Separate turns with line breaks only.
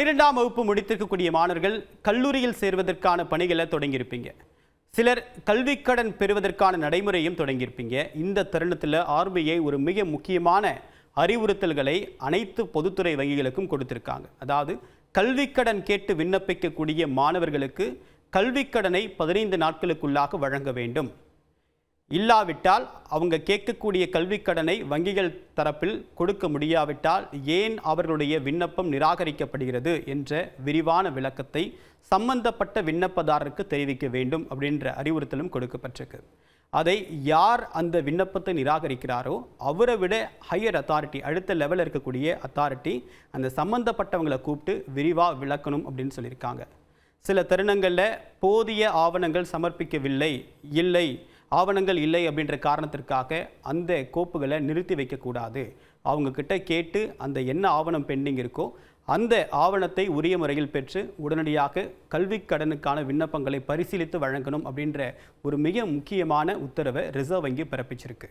12ஆம் வகுப்பு முடித்திருக்கக்கூடிய மாணவர்கள் கல்லூரியில் சேர்வதற்கான பணிகளை தொடங்கியிருப்பீங்க. சிலர் கல்விக்கடன் பெறுவதற்கான நடைமுறையும் தொடங்கியிருப்பீங்க. இந்த தருணத்தில் ஆர்பிஐ ஒரு மிக முக்கியமான அறிவுறுத்தல்களை அனைத்து பொதுத்துறை வங்கிகளுக்கும் கொடுத்திருக்காங்க. அதாவது கல்விக்கடன் கேட்டு விண்ணப்பிக்கக்கூடிய மாணவர்களுக்கு கல்விக்கடனை 15 நாட்களுக்குள்ளாக வழங்க வேண்டும். இல்லாவிட்டால் அவங்க கேட்கக்கூடிய கல்விக்கடனை வங்கிகள் தரப்பில் கொடுக்க முடியாவிட்டால் ஏன் அவர்களுடைய விண்ணப்பம் நிராகரிக்கப்படுகிறது என்ற விரிவான விளக்கத்தை சம்பந்தப்பட்ட விண்ணப்பதாரருக்கு தெரிவிக்க வேண்டும் அப்படின்ற அறிவுறுத்தலும் கொடுக்கப்பட்டிருக்கு. அதை யார் அந்த விண்ணப்பத்தை நிராகரிக்கிறாரோ அவரை விட ஹையர் அத்தாரிட்டி, அடுத்த லெவலில் இருக்கக்கூடிய அத்தாரிட்டி அந்த சம்பந்தப்பட்டவங்களை கூப்பிட்டு விரிவாக விளக்கணும் அப்படின்னு சொல்லியிருக்காங்க. சில தருணங்களில் போதிய ஆவணங்கள் சமர்ப்பிக்கவில்லை, ஆவணங்கள் இல்லை அப்படின்ற காரணத்திற்காக அந்த கோப்புகளை நிறுத்தி வைக்கக்கூடாது. அவங்கக்கிட்ட கேட்டு அந்த என்ன ஆவணம் பெண்டிங் இருக்கோ அந்த ஆவணத்தை உரிய முறையில் பெற்று உடனடியாக கல்விக்கடனுக்கான விண்ணப்பங்களை பரிசீலித்து வழங்கணும் அப்படின்ற ஒரு மிக முக்கியமான உத்தரவை ரிசர்வ் வங்கி பிறப்பிச்சிருக்கு.